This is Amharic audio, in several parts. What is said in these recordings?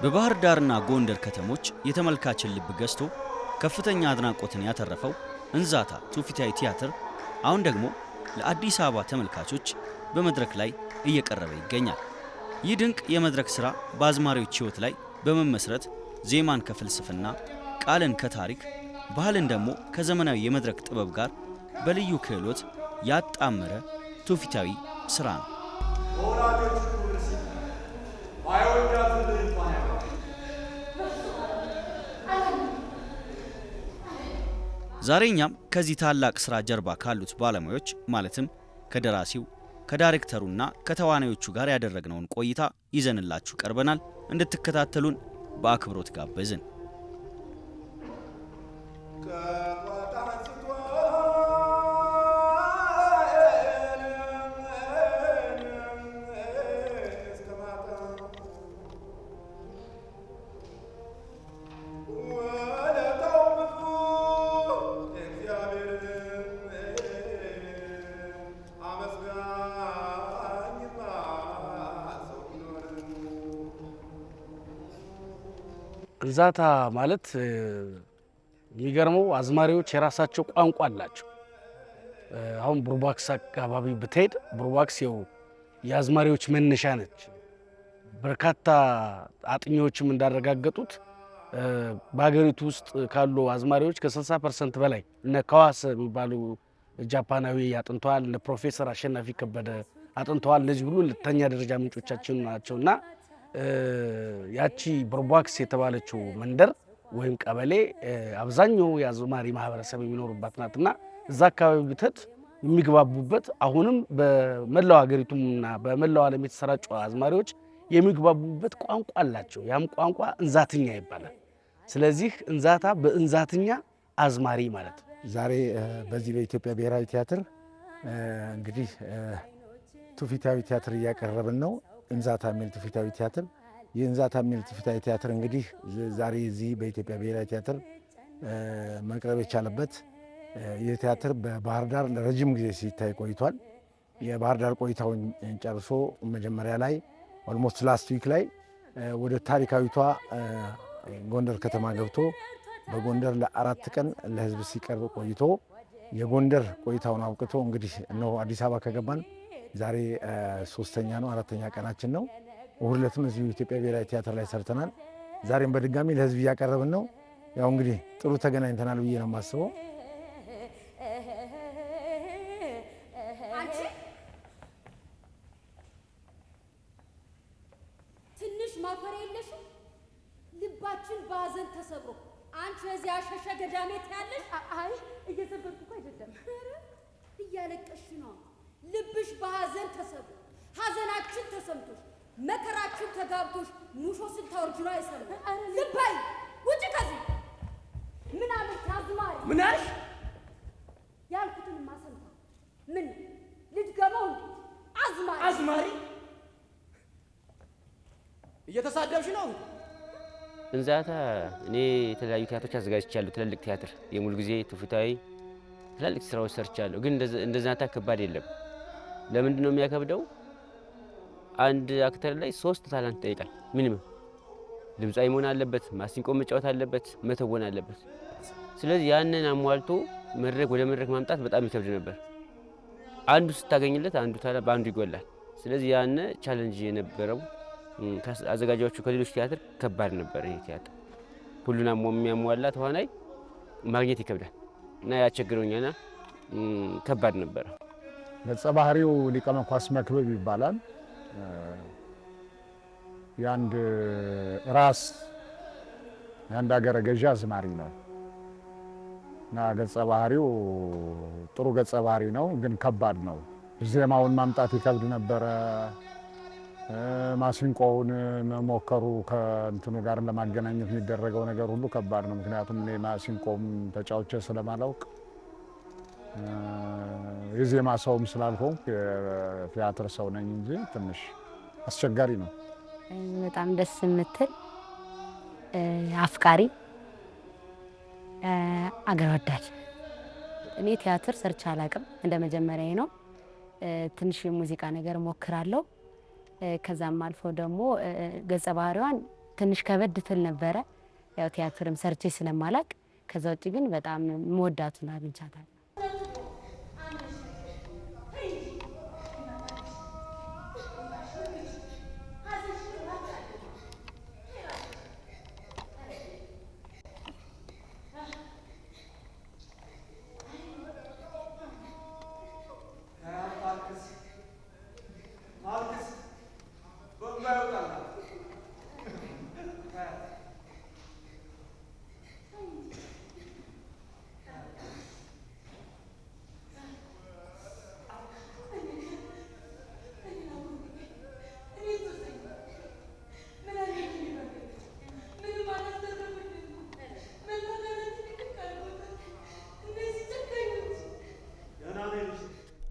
በባህር ዳርና ጎንደር ከተሞች የተመልካችን ልብ ገዝቶ ከፍተኛ አድናቆትን ያተረፈው እንዛታ ትውፊታዊ ቲያትር አሁን ደግሞ ለአዲስ አበባ ተመልካቾች በመድረክ ላይ እየቀረበ ይገኛል። ይህ ድንቅ የመድረክ ሥራ በአዝማሪዎች ሕይወት ላይ በመመስረት ዜማን ከፍልስፍና፣ ቃልን ከታሪክ፣ ባህልን ደግሞ ከዘመናዊ የመድረክ ጥበብ ጋር በልዩ ክህሎት ያጣመረ ትውፊታዊ ሥራ ነው። ዛሬ እኛም ከዚህ ታላቅ ሥራ ጀርባ ካሉት ባለሙያዎች ማለትም ከደራሲው ከዳይሬክተሩና ከተዋናዮቹ ጋር ያደረግነውን ቆይታ ይዘንላችሁ ቀርበናል። እንድትከታተሉን በአክብሮት ጋበዝን። እንዛታ ማለት የሚገርመው አዝማሪዎች የራሳቸው ቋንቋ አላቸው። አሁን ቡርባክስ አካባቢ ብትሄድ ቡርባክስ የአዝማሪዎች መነሻ ነች። በርካታ አጥኚዎችም እንዳረጋገጡት በሀገሪቱ ውስጥ ካሉ አዝማሪዎች ከ60% በላይ እነ ከዋስ የሚባሉ ጃፓናዊ አጥንተዋል። እነ ፕሮፌሰር አሸናፊ ከበደ አጥንተዋል። እነዚህ ሁሉ ሁለተኛ ደረጃ ምንጮቻችን ናቸውና ያቺ ቡርባክስ የተባለችው መንደር ወይም ቀበሌ አብዛኛው የአዝማሪ ማህበረሰብ የሚኖርባት ናትና እዛ አካባቢ ብትሄድ የሚግባቡበት አሁንም በመላው ሀገሪቱና በመላው ዓለም የተሰራጩ አዝማሪዎች የሚግባቡበት ቋንቋ አላቸው። ያም ቋንቋ እንዛትኛ ይባላል። ስለዚህ እንዛታ በእንዛትኛ አዝማሪ ማለት ነው። ዛሬ በዚህ በኢትዮጵያ ብሔራዊ ቲያትር እንግዲህ ትውፊታዊ ቲያትር እያቀረብን ነው። እንዛታ የሚል ትውፊታዊ ቲያትር። ይህ እንዛታ የሚል ትውፊታዊ ቲያትር እንግዲህ ዛሬ እዚህ በኢትዮጵያ ብሔራዊ ቲያትር መቅረብ የቻለበት ይህ ቲያትር በባህር ዳር ለረጅም ጊዜ ሲታይ ቆይቷል። የባህር ዳር ቆይታውን ጨርሶ መጀመሪያ ላይ ኦልሞስት ላስት ዊክ ላይ ወደ ታሪካዊቷ ጎንደር ከተማ ገብቶ በጎንደር ለ4 ቀን ለሕዝብ ሲቀርብ ቆይቶ የጎንደር ቆይታውን አብቅቶ እንግዲህ እነሆ አዲስ አበባ ከገባን ዛሬ 3ኛ ነው 4ኛ ቀናችን ነው። እሁድ ዕለትም እዚሁ ኢትዮጵያ ብሔራዊ ቲያትር ላይ ሰርተናል። ዛሬም በድጋሚ ለሕዝብ እያቀረብን ነው። ያው እንግዲህ ጥሩ ተገናኝተናል ብዬ ነው የማስበው። ትንሽ ማፈሪያ የለሽም? ልባችን በሀዘን ተሰብሮ አንቺ እዚያ ሸሸ ገዳሜ ትያለሽ? አይ እየዘበርኩ እኮ አይደለም፣ እያለቀሽ ነው። ልብሽ በሀዘን ተሰብሮ ሀዘናችን ተሰምቶሽ መከራችን ተጋብቶሽ ሙሾ ስታወርጅ ነው አይሰማም። ዝም በይ፣ ውጪ ከዚህ። ምን አለች አዝማሪ? ምን አልሽ? ያልኩትን ማሰልታ ምን ልትገባው እንዴ? አዝማሪ እየተሳደብሽ ነው። እንዛታ እኔ የተለያዩ ቲያትሮች አዘጋጅቻለሁ። ትልልቅ ቲያትር፣ የሙሉ ጊዜ ትውፊታዊ ትልልቅ ስራዎች ሰርቻለሁ። ግን እንደዛታ ከባድ የለም። ለምንድን ነው የሚያከብደው? አንድ አክተር ላይ 3 ታላንት ይጠይቃል። ሚኒመም ድምጻዊ መሆን አለበት፣ ማሲንቆ መጫወት አለበት፣ መተወን አለበት። ስለዚህ ያንን አሟልቶ መድረክ ወደ መድረክ ማምጣት በጣም ይከብድ ነበር። አንዱ ስታገኝለት አንዱ ታላ በአንዱ ይጎላል። ስለዚህ ያን ቻሌንጅ የነበረው አዘጋጆቹ ከሌሎች ቲያትር ከባድ ነበር። ይሄ ቲያትር ሁሉን የሚያሟላ ተዋናይ ማግኘት ይከብዳል እና ያቸግረኛልና ከባድ ነበር። ገጸ ባህሪው ሊቀ መኳስ መክብብ ይባላል። የአንድ ራስ የአንድ ሀገረ ገዢ አዝማሪ ነው እና ገጸ ባህሪው ጥሩ ገጸ ባህሪ ነው፣ ግን ከባድ ነው። ዜማውን ማምጣት ይከብድ ነበረ። ማሲንቆውን መሞከሩ ከእንትኑ ጋር ለማገናኘት የሚደረገው ነገር ሁሉ ከባድ ነው። ምክንያቱም እኔ ማሲንቆም ተጫውቼ ስለማላውቅ የዜማ ሰውም ስላልሆንኩ የቲያትር ሰው ነኝ እንጂ ትንሽ አስቸጋሪ ነው። በጣም ደስ የምትል አፍቃሪ አገር ወዳድ። እኔ ቲያትር ሰርቼ አላውቅም፣ እንደ መጀመሪያዬ ነው። ትንሽ የሙዚቃ ነገር ሞክራለሁ። ከዛም አልፎ ደግሞ ገጸ ባህሪዋን ትንሽ ከበድ ትል ነበረ። ያው ቲያትርም ሰርቼ ስለማላቅ ከዛ ውጭ ግን በጣም መወዳቱን አግኝቻታለሁ።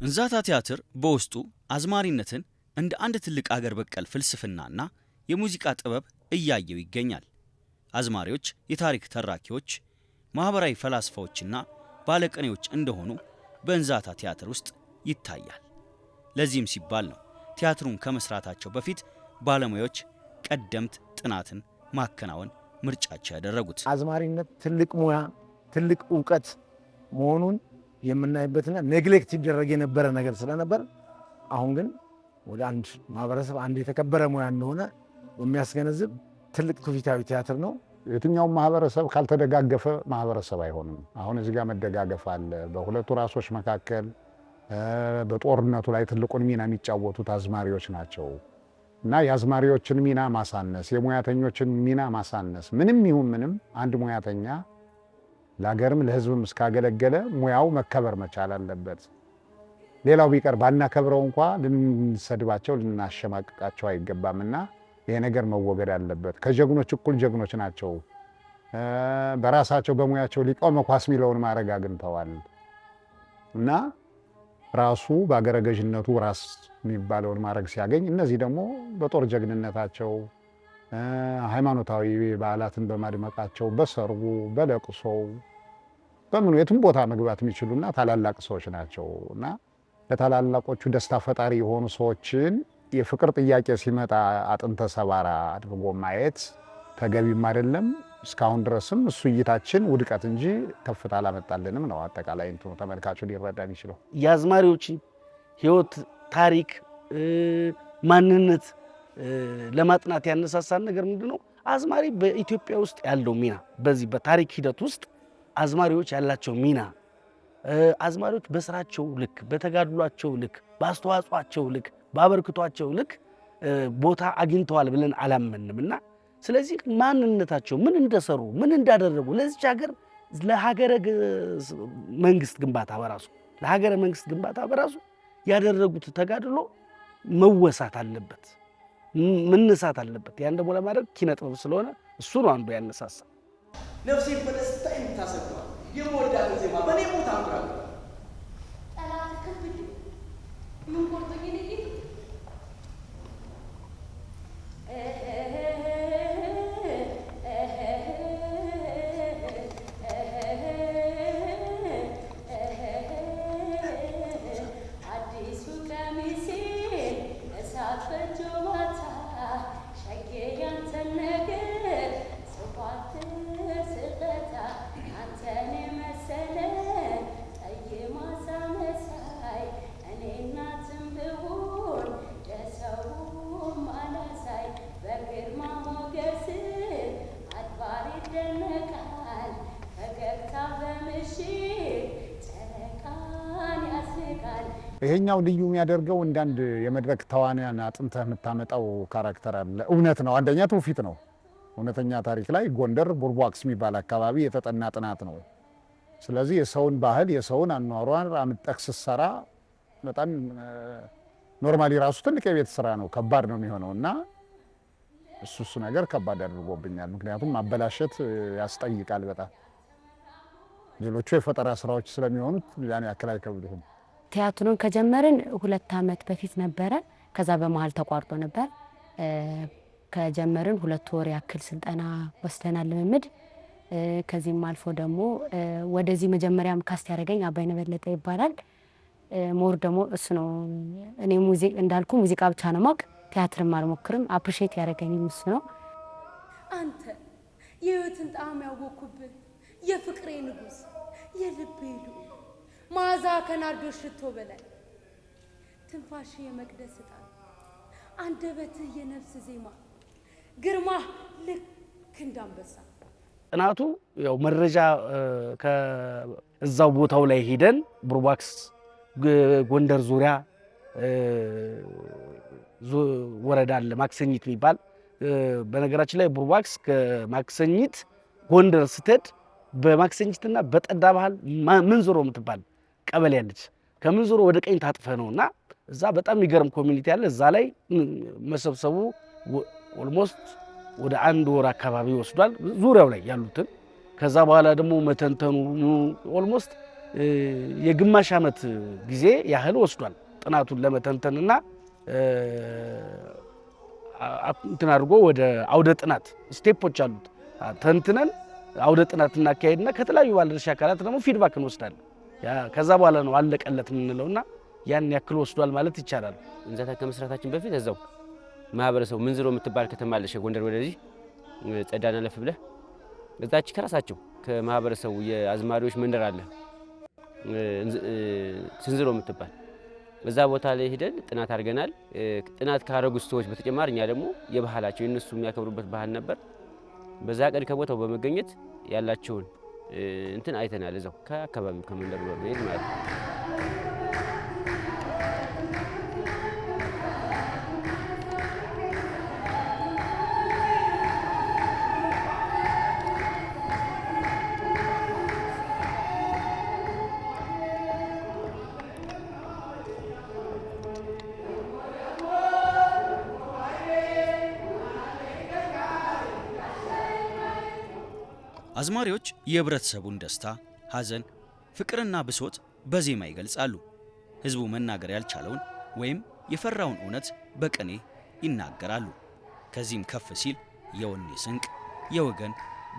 እንዛታ ቲያትር በውስጡ አዝማሪነትን እንደ አንድ ትልቅ አገር በቀል ፍልስፍናና የሙዚቃ ጥበብ እያየው ይገኛል። አዝማሪዎች የታሪክ ተራኪዎች፣ ማህበራዊ ፈላስፋዎችና ባለቅኔዎች እንደሆኑ በእንዛታ ቲያትር ውስጥ ይታያል። ለዚህም ሲባል ነው ቲያትሩን ከመስራታቸው በፊት ባለሙያዎች ቀደምት ጥናትን ማከናወን ምርጫቸው ያደረጉት። አዝማሪነት ትልቅ ሙያ፣ ትልቅ እውቀት መሆኑን የምናይበትና ኔግሌክት ይደረግ የነበረ ነገር ስለነበር አሁን ግን ወደ አንድ ማህበረሰብ አንድ የተከበረ ሙያ እንደሆነ የሚያስገነዝብ ትልቅ ትውፊታዊ ቲያትር ነው። የትኛውም ማህበረሰብ ካልተደጋገፈ ማህበረሰብ አይሆንም። አሁን እዚህ ጋር መደጋገፍ አለ። በሁለቱ ራሶች መካከል በጦርነቱ ላይ ትልቁን ሚና የሚጫወቱት አዝማሪዎች ናቸው እና የአዝማሪዎችን ሚና ማሳነስ፣ የሙያተኞችን ሚና ማሳነስ፣ ምንም ይሁን ምንም አንድ ሙያተኛ ለሀገርም ለሕዝብም እስካገለገለ ሙያው መከበር መቻል አለበት። ሌላው ቢቀር ባናከብረው እንኳ ልንሰድባቸው ልናሸማቅቃቸው አይገባምና ይሄ ነገር መወገድ አለበት። ከጀግኖች እኩል ጀግኖች ናቸው። በራሳቸው በሙያቸው ሊቀው መኳስ ሚለውን ማድረግ አግኝተዋል እና ራሱ በአገረ ገዥነቱ ራስ የሚባለውን ማድረግ ሲያገኝ፣ እነዚህ ደግሞ በጦር ጀግንነታቸው ሃይማኖታዊ በዓላትን በማድመቃቸው በሰርጉ በለቅሶው በምኑ የትም ቦታ መግባት የሚችሉና ታላላቅ ሰዎች ናቸው እና ለታላላቆቹ ደስታ ፈጣሪ የሆኑ ሰዎችን የፍቅር ጥያቄ ሲመጣ አጥንተ ሰባራ አድርጎ ማየት ተገቢም አይደለም። እስካሁን ድረስም እሱ እይታችን ውድቀት እንጂ ከፍታ አላመጣልንም ነው አጠቃላይ እንትኑ ተመልካቹ ሊረዳ የሚችለው። የአዝማሪዎችን ህይወት፣ ታሪክ፣ ማንነት ለማጥናት ያነሳሳን ነገር ምንድነው? አዝማሪ በኢትዮጵያ ውስጥ ያለው ሚና፣ በዚህ በታሪክ ሂደት ውስጥ አዝማሪዎች ያላቸው ሚና፣ አዝማሪዎች በስራቸው ልክ፣ በተጋድሏቸው ልክ፣ በአስተዋጽኦአቸው ልክ፣ በአበርክቷቸው ልክ ቦታ አግኝተዋል ብለን አላመንም እና ስለዚህ ማንነታቸው ምን እንደሰሩ ምን እንዳደረጉ ለዚች ሀገር ለሀገረ መንግስት ግንባታ በራሱ ለሀገረ መንግስት ግንባታ በራሱ ያደረጉት ተጋድሎ መወሳት አለበት፣ መነሳት አለበት። ያን ደግሞ ለማድረግ ኪነ ጥበብ ስለሆነ እሱ ነው አንዱ ያነሳሳ። ነፍሴን በደስታ የምታሰባ የምወዳት ዜማ በእኔ ቦታ አምራለሁ። ጠላት ከብድ ምን ቆርጦኝ ልጅ ይሄኛው ልዩ የሚያደርገው እንዳንድ የመድረክ ተዋንያን አጥንተህ የምታመጣው ካራክተር አለ። እውነት ነው። አንደኛ ትውፊት ነው። እውነተኛ ታሪክ ላይ ጎንደር ቡርቧክስ የሚባል አካባቢ የተጠና ጥናት ነው። ስለዚህ የሰውን ባህል የሰውን አኗኗር አምጠቅ ስትሰራ በጣም ኖርማሊ ራሱ ትልቅ የቤት ስራ ነው፣ ከባድ ነው የሚሆነው እና እሱ ነገር ከባድ አድርጎብኛል። ምክንያቱም ማበላሸት ያስጠይቃል በጣም ሌሎቹ የፈጠራ ስራዎች ስለሚሆኑት ያን ያክል አይከብድም። ቲያትሩን ከጀመርን 2 ዓመት በፊት ነበረ። ከዛ በመሃል ተቋርጦ ነበር። ከጀመርን 2 ወር ያክል ስልጠና ወስደናል ልምምድ። ከዚህም አልፎ ደግሞ ወደዚህ መጀመሪያም ካስት ያደረገኝ አባይነህ በለጠ ይባላል። ሞር ደግሞ እሱ ነው። እኔ ሙዚቃ እንዳልኩ ሙዚቃ ብቻ ነው ማውቅ፣ ቲያትርም አልሞክርም። አፕሪሼት ያደረገኝ እሱ ነው። አንተ የህይወትን ጣዕም ያወኩብህ የፍቅሬ ንጉሥ የልቤ ልዑል መዓዛ ከናርዶስ ሽቶ በላይ ትንፋሽ የመቅደስ ዕጣን አንደበትህ የነፍስ ዜማ ግርማህ ልክ እንዳንበሳ። ጥናቱ ያው መረጃ ከዛው ቦታው ላይ ሄደን ቡርባክስ ጎንደር ዙሪያ ወረዳ አለ ማክሰኝት የሚባል። በነገራችን ላይ ቡርባክስ ከማክሰኝት ጎንደር ስትሄድ በማክሰኝትና በጠዳ ባህል ምንዝሮ የምትባል ቀበሌ ያለች ከምንዝሮ ወደ ቀኝ ታጥፈ ነውና እዛ በጣም የሚገርም ኮሚኒቲ አለ። እዛ ላይ መሰብሰቡ ኦልሞስት ወደ 1 ወር አካባቢ ወስዷል ዙሪያው ላይ ያሉትን። ከዛ በኋላ ደግሞ መተንተኑ ኦልሞስት የግማሽ ዓመት ጊዜ ያህል ወስዷል ጥናቱን ለመተንተንና እንትን አድርጎ ወደ አውደ ጥናት ስቴፖች አሉት። ተንትነን አውደ ጥናት እናካሄድና ከተለያዩ ባለድርሻ አካላት ደግሞ ፊድባክ እንወስዳለን። ከዛ በኋላ ነው አለቀለት የምንለውና ያን ያክል ወስዷል ማለት ይቻላል። እንዛታ ከመስራታችን በፊት እዛው ማህበረሰቡ ምንዝሮ የምትባል ከተማ አለች ጎንደር ወደዚህ ጸዳና ለፍ ብለህ እዛች ከራሳቸው ከማህበረሰቡ የአዝማሪዎች መንደር አለ ስንዝሮ የምትባል በዛ ቦታ ላይ ሄደን ጥናት አድርገናል። ጥናት ካረጉ ሰዎች በተጨማሪ እኛ ደግሞ የባህላቸው የነሱ የሚያከብሩበት ባህል ነበር። በዛ ቀን ከቦታው በመገኘት ያላቸውን እንትን አይተናል። እዛው ከአካባቢው ከመንደሩ በመሄድ ማለት ነው። አዝማሪዎች የህብረተሰቡን ደስታ፣ ሐዘን፣ ፍቅርና ብሶት በዜማ ይገልጻሉ። ህዝቡ መናገር ያልቻለውን ወይም የፈራውን እውነት በቅኔ ይናገራሉ። ከዚህም ከፍ ሲል የወኔ ስንቅ፣ የወገን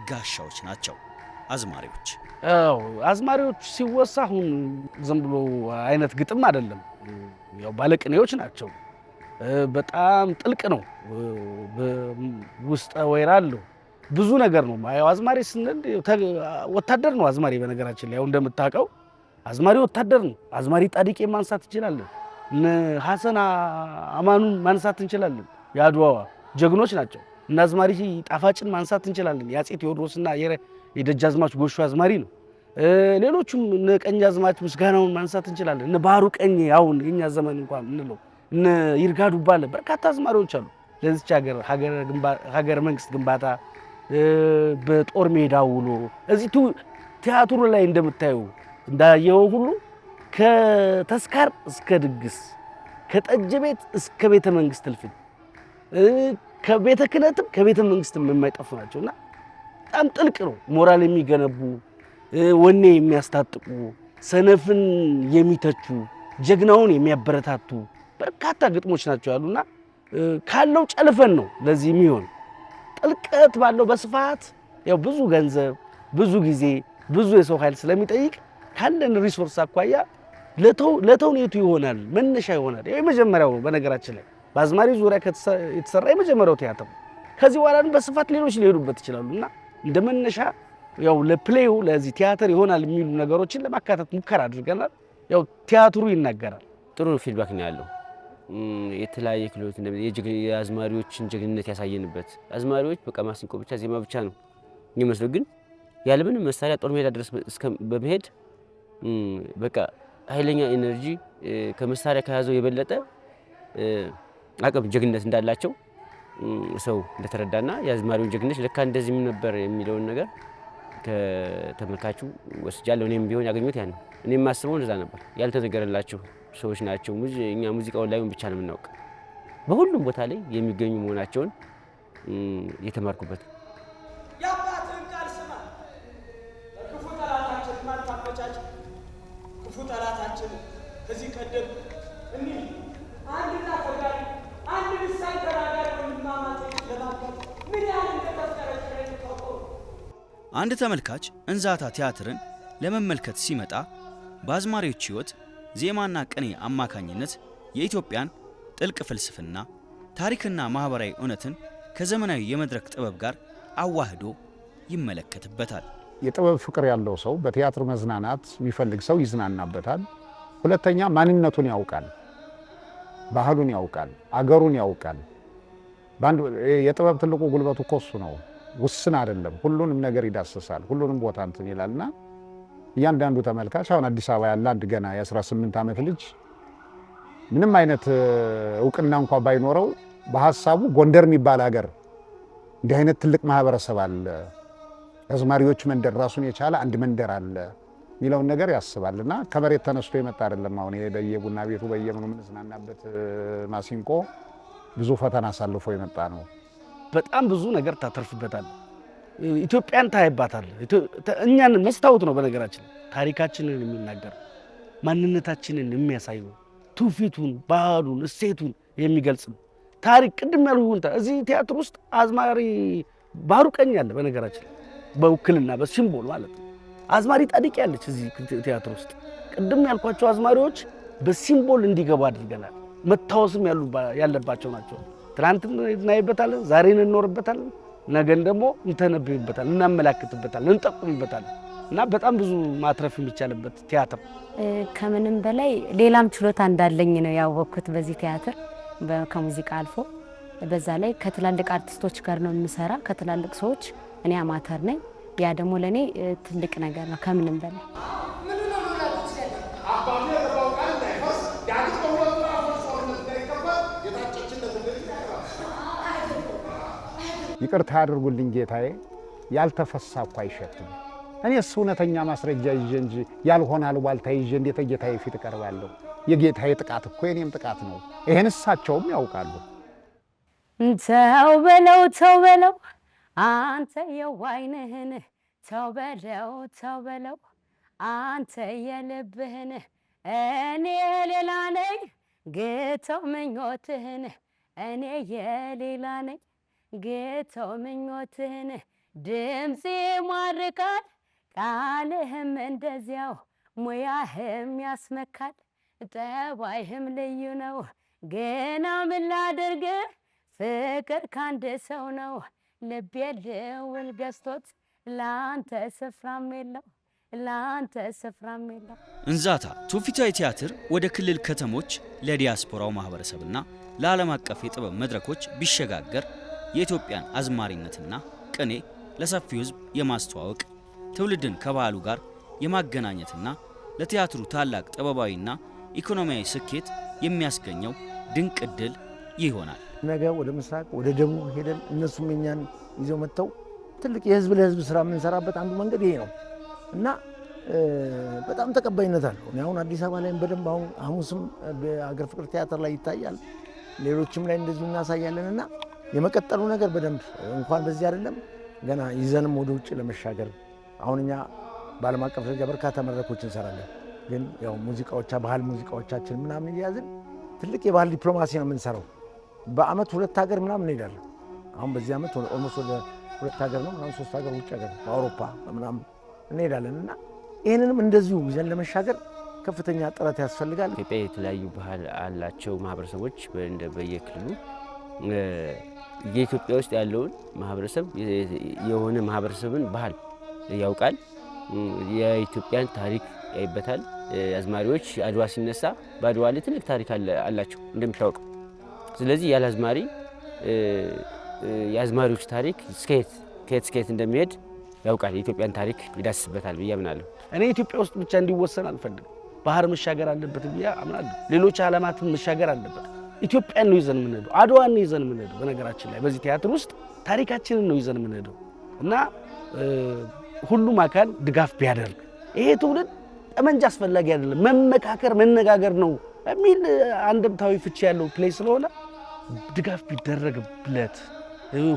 ጋሻዎች ናቸው አዝማሪዎች። አዝማሪዎች ሲወሳ አሁን ዝም ብሎ አይነት ግጥም አይደለም። ያው ባለቅኔዎች ናቸው። በጣም ጥልቅ ነው። ውስጠ ወይራ አለው። ብዙ ነገር ነው። ያው አዝማሪ ስንል ወታደር ነው አዝማሪ። በነገራችን ላይ ያው እንደምታውቀው አዝማሪ ወታደር ነው። አዝማሪ ጣዲቄ ማንሳት እንችላለን። ሐሰን አማኑን ማንሳት እንችላለን። የአድዋ ጀግኖች ናቸው። እና አዝማሪ ጣፋጭን ማንሳት እንችላለን። የአፄ ቴዎድሮስና የደጃዝማች ጎሹ አዝማሪ ነው። ሌሎቹም እነ ቀኛዝማች ምስጋናውን ማንሳት እንችላለን። እነ ባህሩ ቀኝ አሁን የኛ ዘመን እንኳን እንለው እነ ይርጋ ዱባለ በርካታ አዝማሪዎች አሉ። ለዚች ሀገር መንግስት ግንባታ በጦር ሜዳ ውሎ እዚህ ቲያትሩ ላይ እንደምታዩ እንዳየው ሁሉ ከተስካር እስከ ድግስ ከጠጅ ቤት እስከ ቤተ መንግስት እልፍኝ ከቤተ ክህነትም ከቤተ መንግስትም የማይጠፉ ናቸውና በጣም ጥልቅ ነው። ሞራል የሚገነቡ ወኔ የሚያስታጥቁ ሰነፍን የሚተቹ ጀግናውን የሚያበረታቱ በርካታ ግጥሞች ናቸው ያሉና ካለው ጨልፈን ነው ለዚህ የሚሆን ጥልቀት ባለው በስፋት ያው ብዙ ገንዘብ ብዙ ጊዜ ብዙ የሰው ኃይል ስለሚጠይቅ ካለን ሪሶርስ አኳያ ለተውኔቱ ይሆናል መነሻ ይሆናል። ያው የመጀመሪያው በነገራችን ላይ በአዝማሪ ዙሪያ የተሰራ የመጀመሪያው ቲያትር። ከዚህ በኋላ በስፋት ሌሎች ሊሄዱበት ይችላሉና እንደ መነሻ ያው ለፕሌዩ ለዚህ ቲያትር ይሆናል የሚሉ ነገሮችን ለማካተት ሙከራ አድርገናል። ያው ቲያትሩ ይናገራል። ጥሩ ፊድባክ ነው ያለው። የተለያየ ክህሎት የአዝማሪዎችን ጀግንነት ያሳየንበት። አዝማሪዎች በቃ ማሲንቆ ብቻ ዜማ ብቻ ነው የሚመስለው፣ ግን ያለምንም መሳሪያ ጦር ሜዳ ድረስ በመሄድ በቃ ኃይለኛ ኤነርጂ ከመሳሪያ ከያዘው የበለጠ አቅም ጀግንነት እንዳላቸው ሰው እንደተረዳና የአዝማሪውን ጀግንነት ለካ እንደዚህም ነበር የሚለውን ነገር ከተመልካቹ ወስጃለሁ። እኔም ቢሆን ያገኙት ያን ነው። እኔም ማስበው እንደዛ ነበር። ያልተነገረላቸው ሰዎች ናቸው። እኛ ሙዚቃውን ላይም ብቻ ነው የምናውቅ። በሁሉም ቦታ ላይ የሚገኙ መሆናቸውን የተማርኩበት። የአባትህን ቃል ስማ፣ ክፉ ጠላታችን ማታመቻች ክፉ ጠላታችን ከዚህ ቀደም እንዲህ አንድና ተጋሪ አንድ ልሳን ተናጋሪ ወንድማማቾች ለማጋት ምን ያህል እንደተፍቀረቀረ ታውቀው። አንድ ተመልካች እንዛታ ቲያትርን ለመመልከት ሲመጣ በአዝማሪዎች ሕይወት ዜማና ቅኔ አማካኝነት የኢትዮጵያን ጥልቅ ፍልስፍና፣ ታሪክና ማህበራዊ እውነትን ከዘመናዊ የመድረክ ጥበብ ጋር አዋህዶ ይመለከትበታል። የጥበብ ፍቅር ያለው ሰው በቲያትር መዝናናት የሚፈልግ ሰው ይዝናናበታል። ሁለተኛ ማንነቱን ያውቃል፣ ባህሉን ያውቃል፣ አገሩን ያውቃል። የጥበብ ትልቁ ጉልበቱ እኮ እሱ ነው። ውስን አይደለም፣ ሁሉንም ነገር ይዳስሳል፣ ሁሉንም ቦታ እንትን ይላልና እያንዳንዱ ተመልካች አሁን አዲስ አበባ ያለ አንድ ገና የ18 ዓመት ልጅ ምንም አይነት እውቅና እንኳ ባይኖረው በሀሳቡ ጎንደር የሚባል ሀገር እንዲህ አይነት ትልቅ ማህበረሰብ አለ፣ አዝማሪዎች መንደር ራሱን የቻለ አንድ መንደር አለ የሚለውን ነገር ያስባልና ከመሬት ተነስቶ የመጣ አይደለም። አሁን በየቡና ቤቱ በየምኑ የምንዝናናበት ማሲንቆ ብዙ ፈተና አሳልፎ የመጣ ነው። በጣም ብዙ ነገር ታተርፍበታል። ኢትዮጵያን ታይባታል። እኛን መስታወት ነው። በነገራችን ታሪካችንን የሚናገር ማንነታችንን የሚያሳይ ነው። ትውፊቱን፣ ባህሉን፣ እሴቱን የሚገልጽ ነው። ታሪክ ቅድም ያልሁን እዚህ ቲያትር ውስጥ አዝማሪ ባህሩ ቀኝ አለ። በነገራችን በውክልና በሲምቦል ማለት ነው። አዝማሪ ጣዲቅ ያለች እዚህ ቲያትር ውስጥ ቅድም ያልኳቸው አዝማሪዎች በሲምቦል እንዲገቡ አድርገናል። መታወስም ያለባቸው ናቸው። ትናንትን እናይበታለን፣ ዛሬን እንኖርበታለን፣ ነገን ደግሞ እንተነብይበታለን፣ እናመላክትበታለን፣ እንጠቁምበታለን እና በጣም ብዙ ማትረፍ የሚቻልበት ቲያትር። ከምንም በላይ ሌላም ችሎታ እንዳለኝ ነው ያወቅኩት በዚህ ቲያትር ከሙዚቃ አልፎ። በዛ ላይ ከትላልቅ አርቲስቶች ጋር ነው የምሰራ፣ ከትላልቅ ሰዎች። እኔ አማተር ነኝ። ያ ደግሞ ለእኔ ትልቅ ነገር ነው ከምንም በላይ። ይቅርታ ያድርጉልኝ ጌታዬ፣ ያልተፈሳ እኮ አይሸትም። እኔስ እውነተኛ ማስረጃ ይዤ እንጂ ያልሆነ አሉባልታ ይዤ እንዴት ጌታዬ ፊት እቀርባለሁ? የጌታዬ ጥቃት እኮ የኔም ጥቃት ነው። ይሄን እሳቸውም ያውቃሉ። ተው በለው ተው በለው አንተ የዋይንህን፣ ተው በለው ተው በለው አንተ የልብህን፣ እኔ ሌላ ነኝ ጌታው ምኞትህን፣ እኔ የሌላ ነኝ ጌታው ምኞትህን። ድምፄ ማርካል ቃልህም እንደዚያው፣ ሙያህም ያስመካል ጠባይህም ልዩ ነው። ገና ምን ላድርግ ፍቅር ካንድ ሰው ነው፣ ልቤ ልውል ገዝቶት ለአንተ ስፍራም የለው ለአንተ ስፍራም የለው። እንዛታ ትውፊታዊ ቲያትር ወደ ክልል ከተሞች ለዲያስፖራው ማህበረሰብና ለዓለም አቀፍ የጥበብ መድረኮች ቢሸጋገር የኢትዮጵያን አዝማሪነትና ቅኔ ለሰፊው ሕዝብ የማስተዋወቅ ትውልድን ከባህሉ ጋር የማገናኘትና ለቲያትሩ ታላቅ ጥበባዊና ኢኮኖሚያዊ ስኬት የሚያስገኘው ድንቅ ዕድል ይሆናል። ነገ ወደ ምስራቅ ወደ ደቡብ ሄደን እነሱም እኛን ይዘው መጥተው ትልቅ የህዝብ ለህዝብ ስራ የምንሰራበት አንዱ መንገድ ይሄ ነው እና በጣም ተቀባይነት አለው። እኔ አሁን አዲስ አበባ ላይም በደንብ አሁን ሐሙስም በአገር ፍቅር ቲያትር ላይ ይታያል፣ ሌሎችም ላይ እንደዚሁ እናሳያለን እና የመቀጠሉ ነገር በደንብ እንኳን በዚህ አይደለም ገና ይዘንም ወደ ውጭ ለመሻገር አሁን እኛ በዓለም አቀፍ ደረጃ በርካታ መድረኮች እንሰራለን። ግን ያው ባህል ሙዚቃዎቻችን ምናምን እያያዝን ትልቅ የባህል ዲፕሎማሲ ነው የምንሰራው። በአመት 2 ሀገር ምናምን እንሄዳለን። አሁን በዚህ አመት ኦልሞስት ወደ 2 ሀገር ነው ምናምን 3 ሀገር ውጭ ሀገር በአውሮፓ ምናምን እንሄዳለን እና ይህንንም እንደዚሁ ይዘን ለመሻገር ከፍተኛ ጥረት ያስፈልጋል። ኢትዮጵያ የተለያዩ ባህል አላቸው ማህበረሰቦች በየክልሉ የኢትዮጵያ ውስጥ ያለውን ማህበረሰብ የሆነ ማህበረሰብን ባህል ያውቃል። የኢትዮጵያን ታሪክ ያይበታል። አዝማሪዎች አድዋ ሲነሳ በአድዋ ላይ ትልቅ ታሪክ አላቸው እንደሚታወቀው። ስለዚህ ያለ አዝማሪ የአዝማሪዎች ታሪክ እስከየት እንደሚሄድ ያውቃል። የኢትዮጵያን ታሪክ ይዳስበታል ብዬ አምናለሁ። እኔ ኢትዮጵያ ውስጥ ብቻ እንዲወሰን አልፈልግም። ባህር መሻገር አለበት ብዬ አምናለሁ። ሌሎች ዓለማትን መሻገር አለበት። ኢትዮጵያን ነው ይዘን የምንሄደው፣ አድዋን ነው ይዘን የምንሄደው። በነገራችን ላይ በዚህ ቲያትር ውስጥ ታሪካችንን ነው ይዘን የምንሄደው እና ሁሉም አካል ድጋፍ ቢያደርግ ይሄ ትውልድ ጠመንጃ አስፈላጊ አይደለም፣ መመካከር መነጋገር ነው የሚል አንድምታዊ ፍቺ ያለው ፕሌይ ስለሆነ ድጋፍ ቢደረግለት፣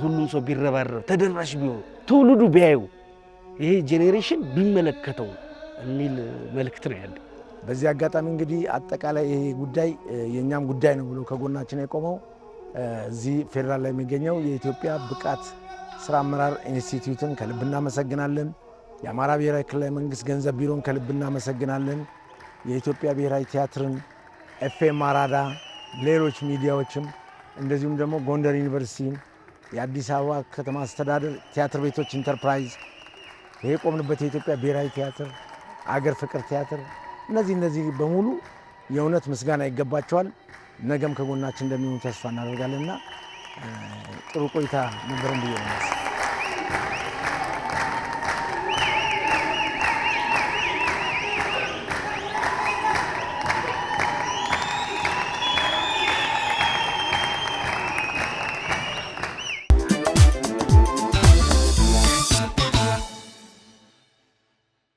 ሁሉም ሰው ቢረባረብ፣ ተደራሽ ቢሆን፣ ትውልዱ ቢያዩ፣ ይሄ ጄኔሬሽን ቢመለከተው የሚል መልእክት ነው ያለ። በዚህ አጋጣሚ እንግዲህ አጠቃላይ ይሄ ጉዳይ የእኛም ጉዳይ ነው ብሎ ከጎናችን የቆመው እዚህ ፌዴራል ላይ የሚገኘው የኢትዮጵያ ብቃት ስራ አመራር ኢንስቲትዩትን ከልብ እናመሰግናለን። የአማራ ብሔራዊ ክልላዊ መንግስት ገንዘብ ቢሮን ከልብ እናመሰግናለን። የኢትዮጵያ ብሔራዊ ቲያትርን፣ ኤፍኤም አራዳ፣ ሌሎች ሚዲያዎችም እንደዚሁም ደግሞ ጎንደር ዩኒቨርሲቲን የአዲስ አበባ ከተማ አስተዳደር ቲያትር ቤቶች ኢንተርፕራይዝ፣ ይሄ የቆምንበት የኢትዮጵያ ብሔራዊ ቲያትር፣ አገር ፍቅር ቲያትር፣ እነዚህ በሙሉ የእውነት ምስጋና ይገባቸዋል። ነገም ከጎናችን እንደሚሆኑ ተስፋ እናደርጋለንና ጥሩ ቆይታ ነበረን ብዬ ነው።